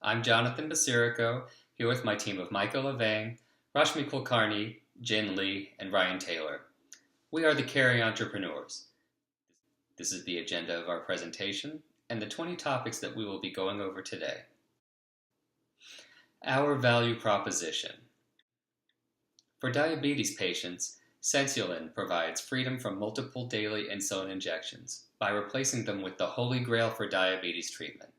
I'm Jonathan Basirico, here with my team of Michael Levang, Rashmi Kulkarni, Jin Lee, and Ryan Taylor. We are the Carry Entrepreneurs. This is the agenda of our presentation and the 20 topics that we will be going over today. Our value proposition. For diabetes patients, Sensulin provides freedom from multiple daily insulin injections by replacing them with the holy grail for diabetes treatment.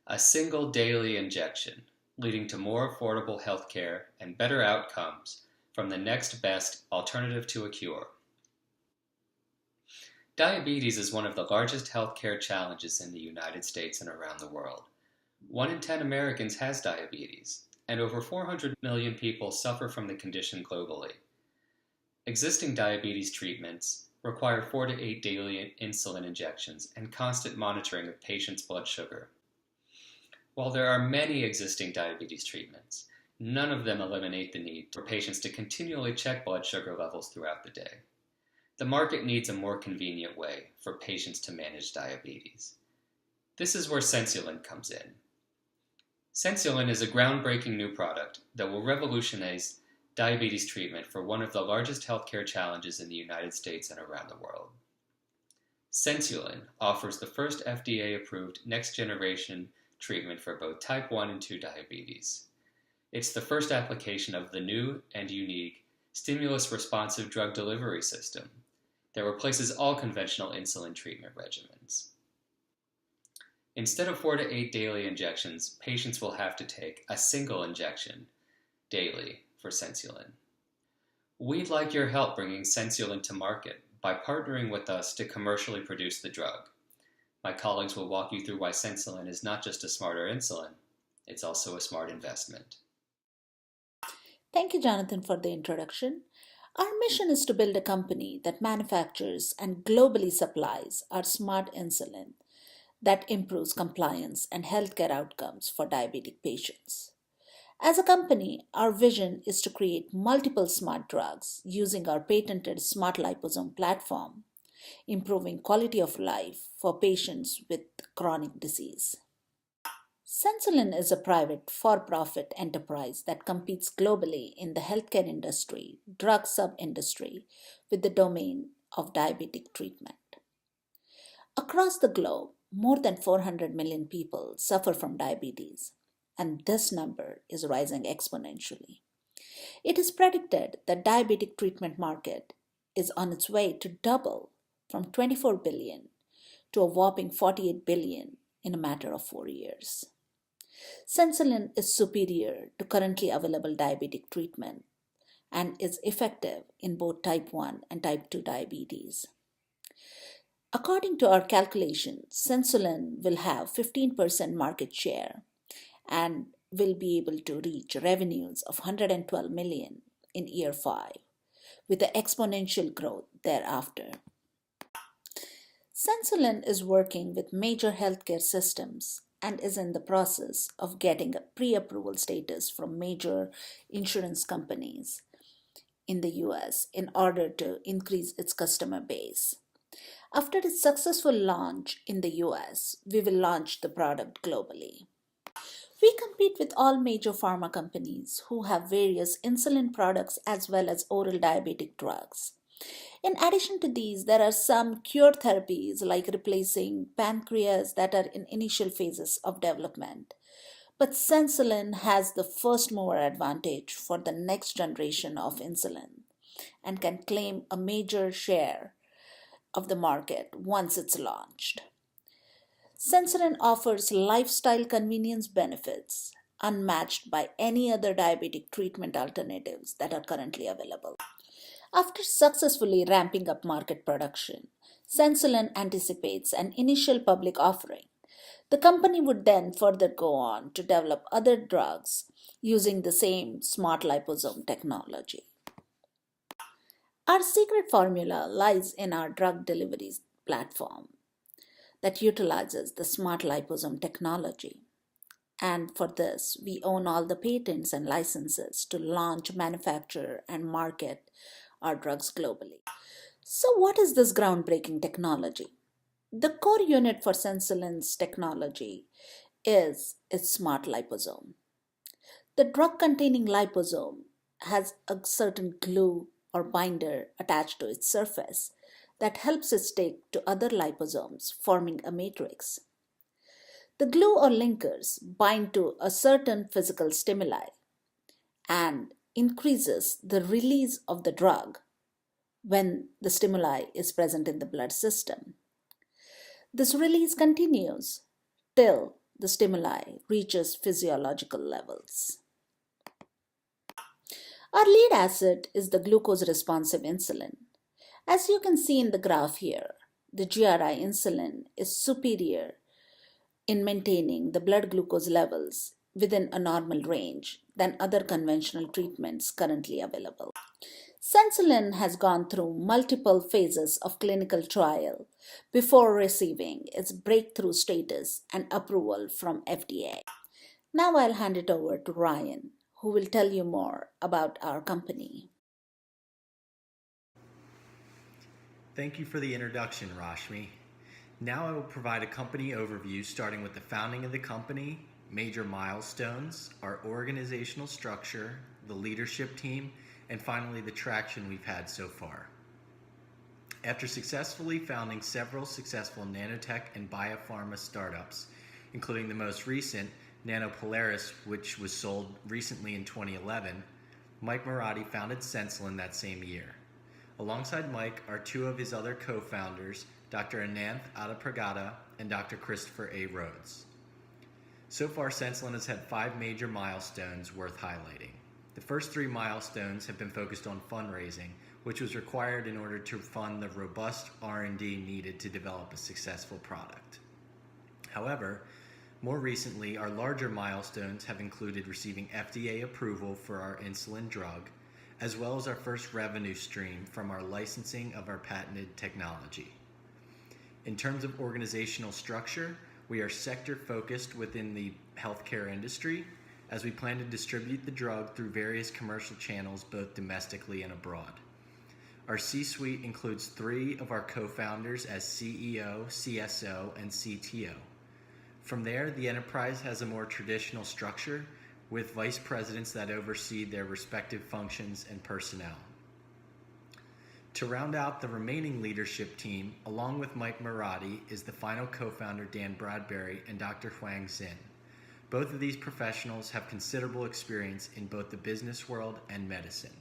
A single daily injection, leading to more affordable health care and better outcomes from the next best alternative to a cure. Diabetes is one of the largest healthcare challenges in the United States and around the world. 1 in 10 Americans has diabetes, and over 400 million people suffer from the condition globally. Existing diabetes treatments require 4 to 8 daily insulin injections and constant monitoring of patients' blood sugar. While there are many existing diabetes treatments, none of them eliminate the need for patients to continually check blood sugar levels throughout the day. The market needs a more convenient way for patients to manage diabetes. This is where Sensulin comes in. Sensulin is a groundbreaking new product that will revolutionize diabetes treatment for one of the largest healthcare challenges in the United States and around the world. Sensulin offers the first FDA-approved next-generation treatment for both type 1 and 2 diabetes. It's the first application of the new and unique stimulus-responsive drug delivery system that replaces all conventional insulin treatment regimens. Instead of 4 to 8 daily injections, patients will have to take a single injection daily for Sensulin. We'd like your help bringing Sensulin to market by partnering with us to commercially produce the drug. My colleagues will walk you through why Sensulin is not just a smarter insulin, it's also a smart investment. Thank you, Jonathan, for the introduction. Our mission is to build a company that manufactures and globally supplies our smart insulin that improves compliance and healthcare outcomes for diabetic patients. As a company, our vision is to create multiple smart drugs using our patented smart liposome platform, improving quality of life for patients with chronic disease. Sensulin is a private, for-profit enterprise that competes globally in the healthcare industry, drug sub-industry, with the domain of diabetic treatment. Across the globe, more than 400 million people suffer from diabetes, and this number is rising exponentially. It is predicted that diabetic treatment market is on its way to double from 24 billion to a whopping 48 billion in a matter of 4 years. Sensulin is superior to currently available diabetic treatment and is effective in both type 1 and type 2 diabetes. According to our calculations, Sensulin will have 15% market share and will be able to reach revenues of 112 million in year 5, with an exponential growth thereafter. Sensulin is working with major healthcare systems and is in the process of getting a pre-approval status from major insurance companies in the US in order to increase its customer base. After its successful launch in the US, we will launch the product globally. We compete with all major pharma companies who have various insulin products as well as oral diabetic drugs. In addition to these, there are some cure therapies like replacing pancreas that are in initial phases of development. But Sensulin has the first mover advantage for the next generation of insulin and can claim a major share of the market once it's launched. Sensulin offers lifestyle convenience benefits unmatched by any other diabetic treatment alternatives that are currently available. After successfully ramping up market production, Sensulin anticipates an initial public offering. The company would then further go on to develop other drugs using the same smart liposome technology. Our secret formula lies in our drug delivery platform that utilizes the smart liposome technology. And for this, we own all the patents and licenses to launch, manufacture, and market our drugs globally. So what is this groundbreaking technology? The core unit for Sensulin's technology is its smart liposome. The drug containing liposome has a certain glue or binder attached to its surface that helps it stick to other liposomes, forming a matrix. The glue or linkers bind to a certain physical stimuli and increases the release of the drug when the stimuli is present in the blood system. This release continues till the stimuli reaches physiological levels. Our lead asset is the glucose responsive insulin. As you can see in the graph here, the GRI insulin is superior in maintaining the blood glucose levels within a normal range than other conventional treatments currently available. Sensulin has gone through multiple phases of clinical trial before receiving its breakthrough status and approval from FDA. Now I'll hand it over to Ryan, who will tell you more about our company. Thank you for the introduction, Rashmi. Now I will provide a company overview starting with the founding of the company, major milestones, our organizational structure, the leadership team, and finally the traction we've had so far. After successfully founding several successful nanotech and biopharma startups, including the most recent, Nanopolaris, which was sold recently in 2011, Mike Marotti founded Sensulin that same year. Alongside Mike are two of his other co-founders, Dr. Ananth Adapragada and Dr. Christopher A. Rhodes. So far, Sensulin has had 5 major milestones worth highlighting. The first 3 milestones have been focused on fundraising, which was required in order to fund the robust R&D needed to develop a successful product. However, more recently, our larger milestones have included receiving FDA approval for our insulin drug, as well as our first revenue stream from our licensing of our patented technology. In terms of organizational structure, we are sector focused within the healthcare industry, as we plan to distribute the drug through various commercial channels both domestically and abroad. Our C-suite includes 3 of our co-founders as CEO, CSO, and CTO. From there, the enterprise has a more traditional structure with vice presidents that oversee their respective functions and personnel. To round out the remaining leadership team, along with Mike Marotti, is the final co-founder Dan Bradbury and Dr. Huang Xin. Both of these professionals have considerable experience in both the business world and medicine.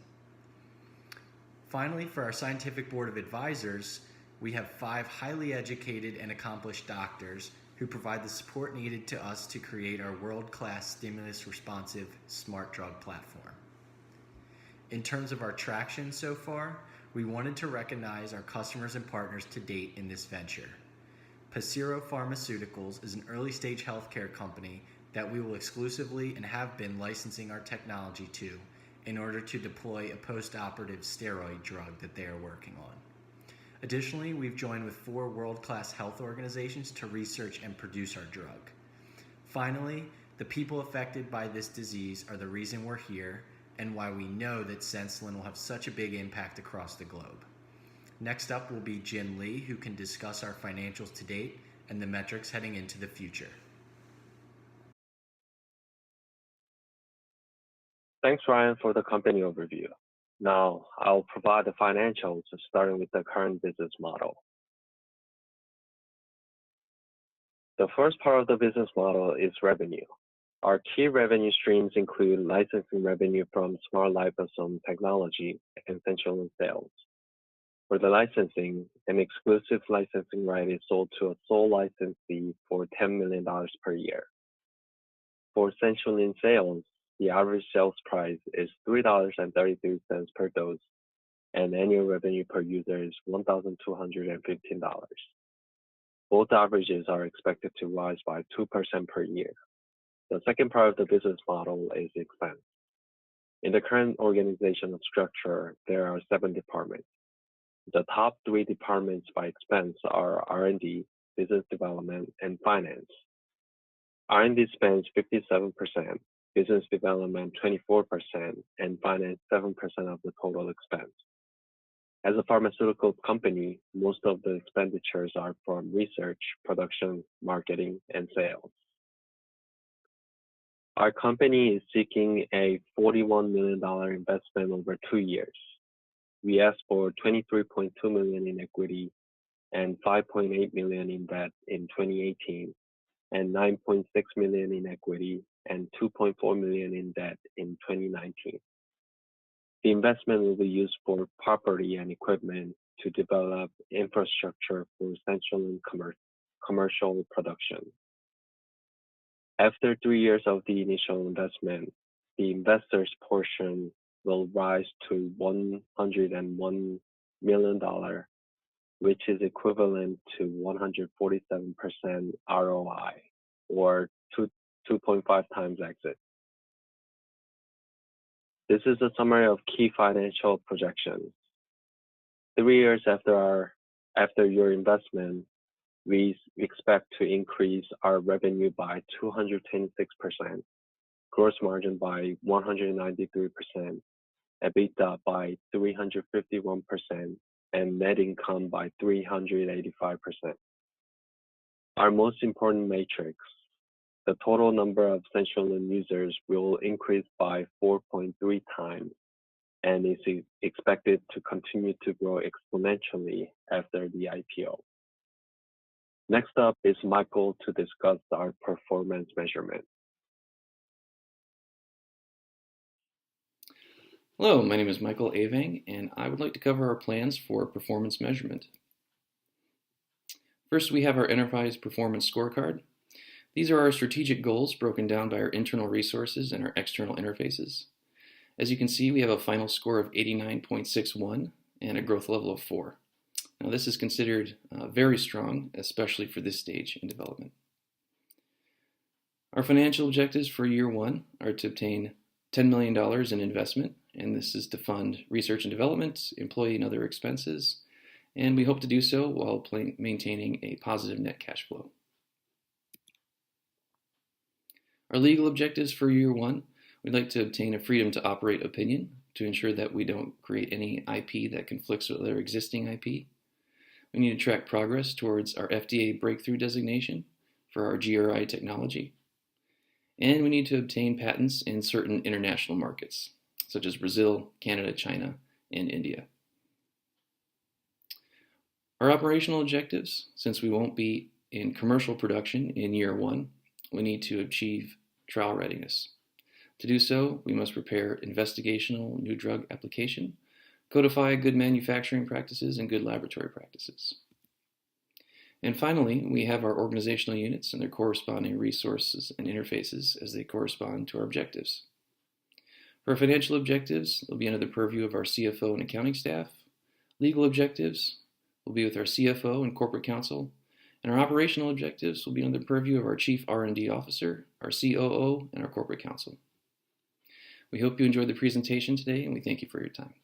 Finally, for our scientific board of advisors, we have 5 highly educated and accomplished doctors who provide the support needed to us to create our world-class stimulus-responsive smart drug platform. In terms of our traction so far, we wanted to recognize our customers and partners to date in this venture. Paciro Pharmaceuticals is an early-stage healthcare company that we will exclusively and have been licensing our technology to in order to deploy a post-operative steroid drug that they are working on. Additionally, we've joined with 4 world-class health organizations to research and produce our drug. Finally, the people affected by this disease are the reason we're here and why we know that Sensulin will have such a big impact across the globe. Next up will be Jin Lee, who can discuss our financials to date and the metrics heading into the future. Thanks, Ryan, for the company overview. Now, I'll provide the financials, starting with the current business model. The first part of the business model is revenue. Our key revenue streams include licensing revenue from smart liposome technology and Sensulin sales. For the licensing, an exclusive licensing right is sold to a sole licensee for $10 million per year. For Sensulin sales, the average sales price is $3.33 per dose, and annual revenue per user is $1,215. Both averages are expected to rise by 2% per year. The second part of the business model is expense. In the current organizational structure, there are 7 departments. The top 3 departments by expense are R&D, business development, and finance. R&D spends 57%, business development 24%, and finance 7% of the total expense. As a pharmaceutical company, most of the expenditures are from research, production, marketing, and sales. Our company is seeking a $41 million investment over 2 years. We asked for $23.2 million in equity and $5.8 million in debt in 2018, and $9.6 million in equity and $2.4 million in debt in 2019. The investment will be used for property and equipment to develop infrastructure for essential and commercial production. After 3 years of the initial investment, the investor's portion will rise to $101 million, which is equivalent to 147% ROI, or 2.5 times exit. This is a summary of key financial projections. 3 years after your investment, we expect to increase our revenue by 226%, gross margin by 193%, EBITDA by 351%, and net income by 385%. Our most important matrix, the total number of CenturyLink users, will increase by 4.3 times and is expected to continue to grow exponentially after the IPO. Next up is Michael to discuss our performance measurement. Hello, my name is Michael Avang, and I would like to cover our plans for performance measurement. First, we have our Enterprise Performance Scorecard. These are our strategic goals broken down by our internal resources and our external interfaces. As you can see, we have a final score of 89.61 and a growth level of 4. Now, this is considered very strong, especially for this stage in development. Our financial objectives for year 1 are to obtain $10 million in investment, and this is to fund research and development, employee and other expenses, and we hope to do so while maintaining a positive net cash flow. Our legal objectives for year 1, we'd like to obtain a freedom to operate opinion to ensure that we don't create any IP that conflicts with our existing IP. We need to track progress towards our FDA breakthrough designation for our GRI technology. And we need to obtain patents in certain international markets, such as Brazil, Canada, China, and India. Our operational objectives, since we won't be in commercial production in year 1, we need to achieve trial readiness. To do so, we must prepare investigational new drug application, codify good manufacturing practices and good laboratory practices. And finally, we have our organizational units and their corresponding resources and interfaces as they correspond to our objectives. For our financial objectives, they'll be under the purview of our CFO and accounting staff. Legal objectives will be with our CFO and corporate counsel. And our operational objectives will be under the purview of our Chief R&D Officer, our COO, and our corporate counsel. We hope you enjoyed the presentation today, and we thank you for your time.